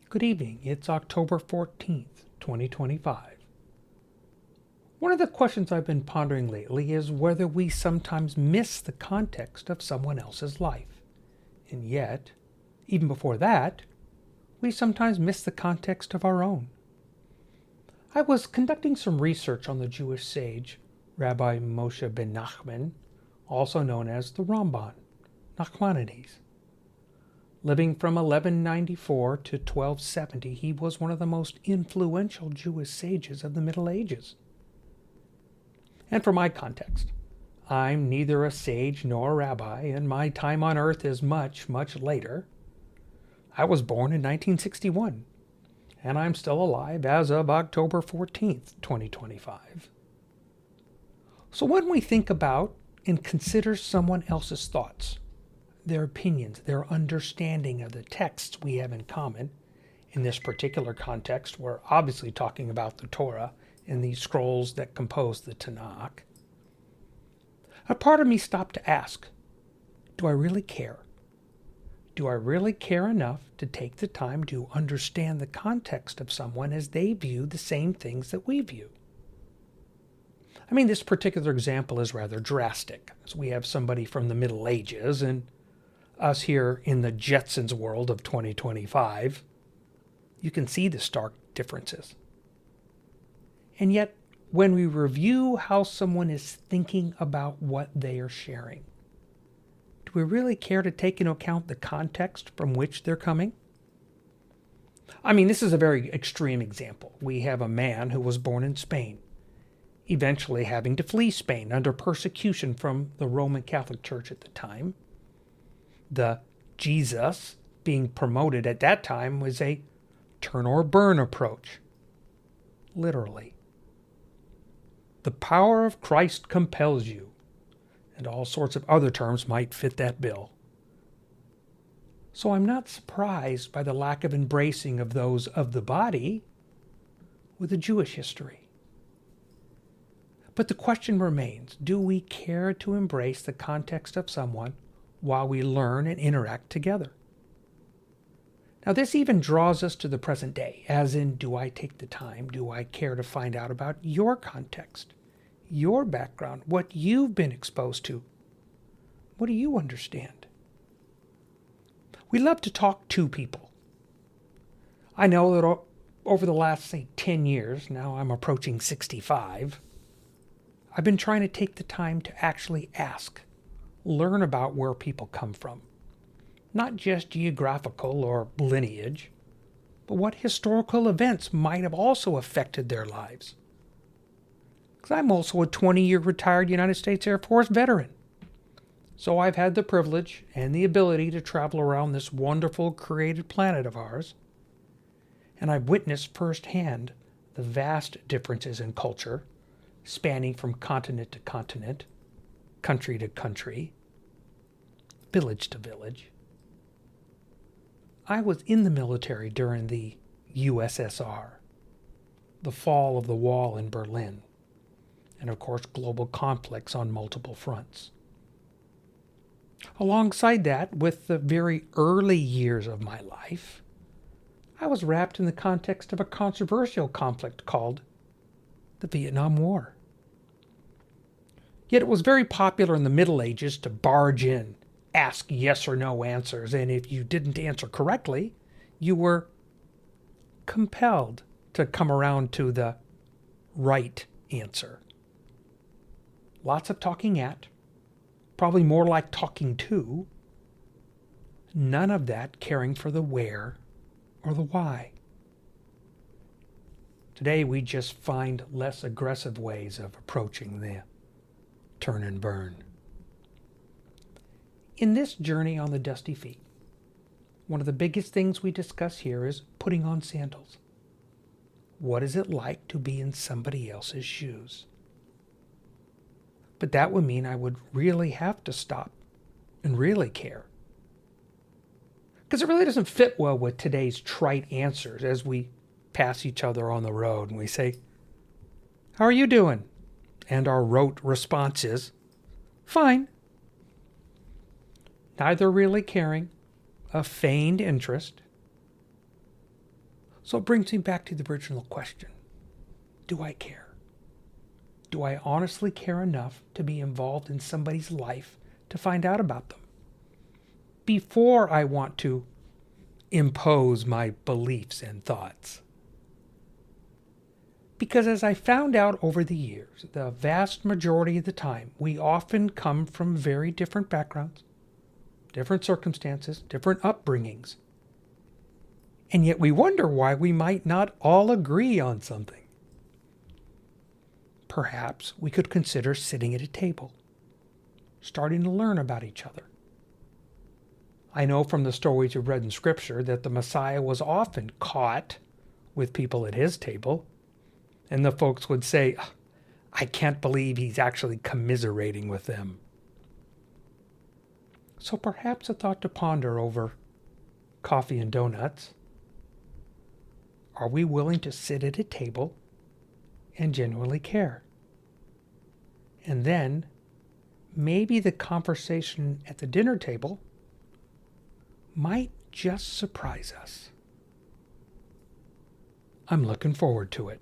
Good evening. It's October 14th, 2025. One of the questions I've been pondering lately is whether we sometimes miss the context of someone else's life. And yet, even before that, we sometimes miss the context of our own. I was conducting some research on the Jewish sage, Rabbi Moshe ben Nachman, also known as the Ramban, Nachmanides. Living from 1194 to 1270, he was one of the most influential Jewish sages of the Middle Ages. And for my context, I'm neither a sage nor a rabbi, and my time on earth is much, much later. I was born in 1961, and I'm still alive as of October 14th, 2025. So when we think about and consider someone else's thoughts, their opinions, their understanding of the texts we have in common. In this particular context, we're obviously talking about the Torah and the scrolls that compose the Tanakh. A part of me stopped to ask, do I really care? Do I really care enough to take the time to understand the context of someone as they view the same things that we view? I mean, this particular example is rather drastic, as we have somebody from the Middle Ages and us here in the Jetsons world of 2025, you can see the stark differences. And yet, when we review how someone is thinking about what they are sharing, do we really care to take into account the context from which they're coming? I mean, this is a very extreme example. We have a man who was born in Spain, eventually having to flee Spain under persecution from the Roman Catholic Church at the time. The Jesus being promoted at that time was a turn or burn approach. Literally. The power of Christ compels you, and all sorts of other terms might fit that bill. So I'm not surprised by the lack of embracing of those of the body with a Jewish history. But the question remains, do we care to embrace the context of someone while we learn and interact together? Now, this even draws us to the present day, as in, do I take the time, do I care to find out about your context, your background, what you've been exposed to? What do you understand? We love to talk to people. I know that over the last, say, 10 years, now I'm approaching 65, I've been trying to take the time to actually ask, learn about where people come from. Not just geographical or lineage, but what historical events might have also affected their lives. Because I'm also a 20-year retired United States Air Force veteran. So I've had the privilege and the ability to travel around this wonderful created planet of ours. And I've witnessed firsthand the vast differences in culture, spanning from continent to continent, country to country, village to village. I was in the military during the USSR, the fall of the wall in Berlin, and of course global conflicts on multiple fronts. Alongside that, with the very early years of my life, I was wrapped in the context of a controversial conflict called the Vietnam War. Yet it was very popular in the Middle Ages to barge in, ask yes or no answers, and if you didn't answer correctly, you were compelled to come around to the right answer. Lots of talking at, probably more like talking to, none of that caring for the where or the why. Today we just find less aggressive ways of approaching the turn and burn. In this journey on the dusty feet, one of the biggest things we discuss here is putting on sandals. What is it like to be in somebody else's shoes? But that would mean I would really have to stop and really care. Because it really doesn't fit well with today's trite answers as we pass each other on the road and we say, "How are you doing?" And our rote response is, "Fine." Neither really caring, a feigned interest. So it brings me back to the original question. Do I care? Do I honestly care enough to be involved in somebody's life to find out about them? Before I want to impose my beliefs and thoughts. Because as I found out over the years, the vast majority of the time, we often come from very different backgrounds, different circumstances, different upbringings. And yet we wonder why we might not all agree on something. Perhaps we could consider sitting at a table, starting to learn about each other. I know from the stories we've read in Scripture that the Messiah was often caught with people at his table, and the folks would say, I can't believe he's actually commiserating with them. So perhaps a thought to ponder over coffee and donuts. Are we willing to sit at a table and genuinely care? And then maybe the conversation at the dinner table might just surprise us. I'm looking forward to it.